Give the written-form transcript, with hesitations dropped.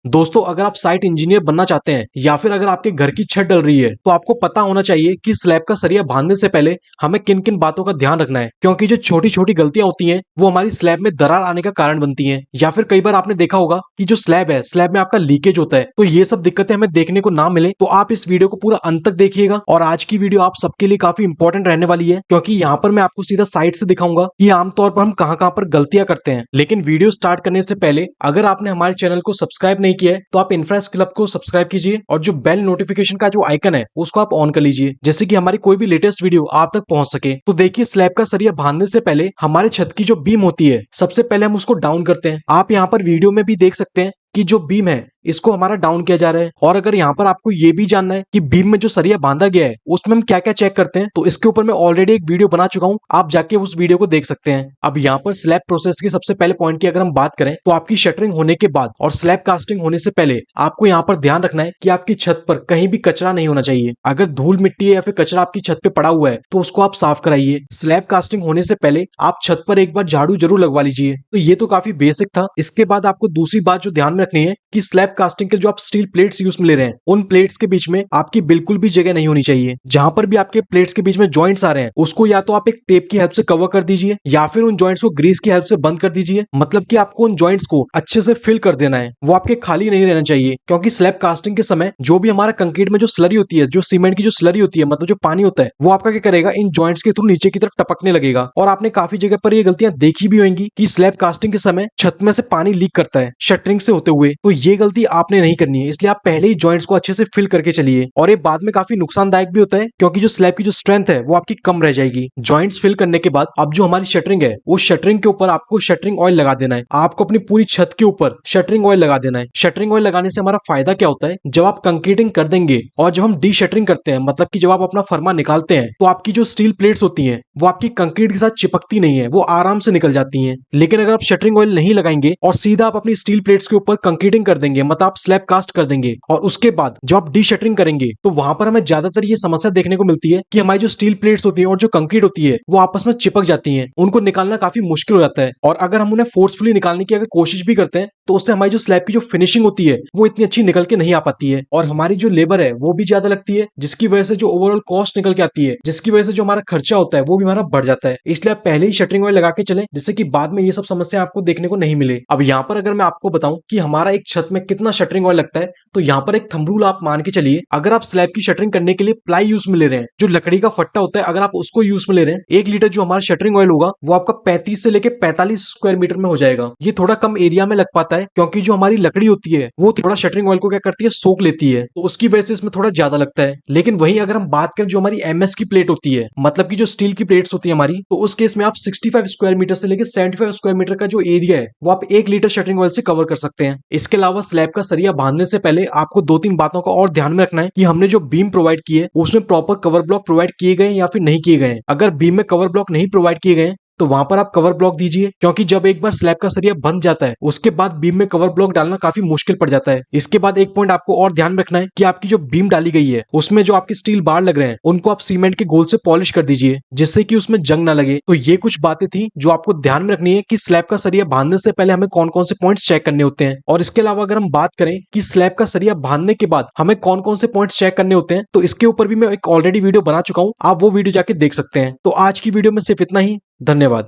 दोस्तों, अगर आप साइट इंजीनियर बनना चाहते हैं या फिर अगर आपके घर की छत डल रही है तो आपको पता होना चाहिए कि स्लैब का सरिया बांधने से पहले हमें किन किन बातों का ध्यान रखना है, क्योंकि जो छोटी छोटी गलतियां होती हैं वो हमारी स्लैब में दरार आने का कारण बनती हैं। या फिर कई बार आपने देखा होगा कि जो स्लैब है, स्लैब में आपका लीकेज होता है। तो ये सब दिक्कतें हमें देखने को ना मिले तो आप इस वीडियो को पूरा अंत तक देखिएगा। और आज की वीडियो आप सबके लिए काफी इंपॉर्टेंट रहने वाली है, क्योंकि यहाँ पर मैं आपको सीधा साइट से दिखाऊंगा कि आमतौर पर हम कहाँ कहाँ पर गलतियां करते हैं। लेकिन वीडियो स्टार्ट करने से पहले अगर आपने हमारे चैनल को सब्सक्राइब नहीं किया है तो आप इंफ्रास क्लब को सब्सक्राइब कीजिए और जो बेल नोटिफिकेशन का जो आइकन है उसको आप ऑन कर लीजिए, जिससे कि हमारी कोई भी लेटेस्ट वीडियो आप तक पहुंच सके। तो देखिए, स्लैब का सरिया बांधने से पहले हमारे छत की जो बीम होती है, सबसे पहले हम उसको डाउन करते हैं। आप यहाँ पर वीडियो में भी देख सकते हैं कि जो बीम है इसको हमारा डाउन किया जा रहा है। और अगर यहाँ पर आपको ये भी जानना है कि बीम में जो सरिया बांधा गया है उसमें हम क्या क्या चेक करते हैं, तो इसके ऊपर मैं ऑलरेडी एक वीडियो बना चुका हूं, आप जाके उस वीडियो को देख सकते हैं। अब यहाँ पर स्लैब प्रोसेस के सबसे पहले पॉइंट की अगर हम बात करें तो आपकी शटरिंग होने के बाद और स्लैब कास्टिंग होने से पहले आपको यहाँ पर ध्यान रखना है कि आपकी छत पर कहीं भी कचरा नहीं होना चाहिए। अगर धूल मिट्टी है या फिर कचरा आपकी छत पे पड़ा हुआ है तो उसको आप साफ कराइए। स्लैब कास्टिंग होने से पहले आप छत पर एक बार झाड़ू जरूर लगवा लीजिए। तो ये तो काफी बेसिक था। इसके बाद आपको दूसरी बात जो ध्यान में रखनी है कि स्लैब कास्टिंग के जो आप स्टील प्लेट्स यूज में ले रहे हैं उन प्लेट्स के बीच में आपकी बिल्कुल भी जगह नहीं होनी चाहिए। जहां पर भी आपके प्लेट्स के बीच में जॉइंट्स आ रहे हैं उसको या तो आप एक टेप की हेल्प से कवर कर दीजिए या फिर उन जॉइंट्स को ग्रीस की हेल्प से बंद कर दीजिए। मतलब कि आपको उन जॉइंट्स को अच्छे से फिल कर देना है, वो आपके खाली नहीं रहना चाहिए। क्योंकि स्लैब कास्टिंग के समय जो भी हमारा कंक्रीट में जो स्लरी होती है, जो सीमेंट की जो स्लरी होती है, मतलब जो पानी होता है, वो आपका क्या करेगा, इन जॉइंट्स के थ्रू नीचे की तरफ टपकने लगेगा। और आपने काफी जगह पर ये गलतियां देखी भी होंगी कि स्लैब कास्टिंग के समय छत में से पानी लीक करता है शटरिंग से होते हुए। तो ये गलती आपने नहीं करनी है, इसलिए आप पहले ही जॉइंट्स को अच्छे से फिल करके चलिए। और ये बाद में काफी नुकसानदायक भी होता है, क्योंकि जो स्लैब की जो स्ट्रेंथ है वो आपकी कम रह जाएगी। जॉइंट्स फिल करने के बाद अब जो हमारी शटरिंग है, वो शटरिंग के ऊपर आपको शटरिंग ऑयल लगा देना है। आपको अपनी पूरी छत के ऊपर शटरिंग ऑयल लगा देना है। शटरिंग ऑयल लगाने से हमारा फायदा क्या होता है, जब आप कंक्रीटिंग कर देंगे और जब हम डी शटरिंग करते हैं, मतलब कि जब आप अपना फर्मा निकालते हैं, तो आपकी जो स्टील प्लेट्स होती हैं वो आपकी कंक्रीट के साथ चिपकती नहीं है, वो आराम से निकल जाती हैं। लेकिन अगर आप शटरिंग ऑयल नहीं लगाएंगे और सीधा आप अपनी स्टील प्लेट्स के ऊपर कंक्रीटिंग कर देंगे, मतलब आप स्लैब कास्ट कर देंगे, और उसके बाद जब आप डी शटरिंग करेंगे तो वहां पर हमें ज्यादातर ये समस्या देखने को मिलती है कि हमारी जो स्टील प्लेट्स होती हैं और जो कंक्रीट होती है वो आपस में चिपक जाती हैं। उनको निकालना काफी मुश्किल हो जाता है। और अगर हम उन्हें फोर्सफुली निकालने की अगर कोशिश भी करते हैं तो उससे हमारी जो स्लैब की जो फिनिशिंग होती है वो इतनी अच्छी निकल के नहीं आ पाती है, और हमारी जो लेबर है वो भी ज्यादा लगती है, जिसकी वजह से जो ओवरऑल कॉस्ट निकल के आती है, जिसकी वजह से जो हमारा खर्चा होता है वो भी हमारा बढ़ जाता है। इसलिए आप पहले ही शटरिंग ऑयल लगा के चलें, जिससे कि बाद में ये सब समस्या आपको देखने को नहीं मिले। अब यहाँ पर अगर मैं आपको बताऊं कि हमारा एक छत में कितना शटरिंग ऑयल लगता है, तो यहाँ पर एक थंब रूल आप मान के चलिए। अगर आप स्लैब की शटरिंग करने के लिए प्लाई यूज में ले रहे हैं, जो लकड़ी का फट्टा होता है, अगर आप उसको यूज में ले रहे हैं, 1 लीटर जो हमारा शटरिंग ऑयल होगा वो आपका 35 से लेके 45 स्क्वायर मीटर में हो जाएगा। ये थोड़ा कम एरिया में लग पाता है, क्योंकि जो हमारी लकड़ी होती है वो थोड़ा शटरिंग ऑयल को क्या करती है, सोख लेती है, तो उसकी वजह से इसमें थोड़ा ज्यादा लगता है। लेकिन वहीं अगर हम बात करें जो हमारी एमएस की प्लेट होती है, मतलब की जो स्टील की प्लेट्स होती है हमारी, तो उस केस में आप 65 स्क्वायर मीटर से लेकर 75 स्क्वायर मीटर का जो एरिया है वो आप 1 लीटर शटरिंग ऑयल से कवर कर सकते हैं। इसके अलावा स्लैब का सरिया बांधने से पहले आपको 2-3 बातों का और ध्यान में रखना है कि हमने जो बीम प्रोवाइड की है उसमें प्रॉपर कवर ब्लॉक प्रोवाइड किए गए या फिर नहीं किए गए। अगर बीम में कवर ब्लॉक नहीं प्रोवाइड किए गए तो वहां पर आप कवर ब्लॉक दीजिए, क्योंकि जब एक बार स्लैब का सरिया बन जाता है उसके बाद बीम में कवर ब्लॉक डालना काफी मुश्किल पड़ जाता है। इसके बाद एक पॉइंट आपको और ध्यान रखना है कि आपकी जो बीम डाली गई है उसमें जो आपके स्टील बार लग रहे हैं उनको आप सीमेंट के गोल से पॉलिश कर दीजिए, जिससे कि उसमें जंग ना लगे। तो ये कुछ बातें थी जो आपको ध्यान में रखनी है कि स्लैब का सरिया बांधने से पहले हमें कौन कौन से पॉइंट्स चेक करने होते हैं। और इसके अलावा अगर हम बात करें कि स्लैब का सरिया बांधने के बाद हमें कौन कौन से पॉइंट्स चेक करने होते हैं, तो इसके ऊपर भी मैं एक ऑलरेडी वीडियो बना चुका हूं, आप वो वीडियो जाके देख सकते हैं। तो आज की वीडियो में सिर्फ इतना ही। धन्यवाद।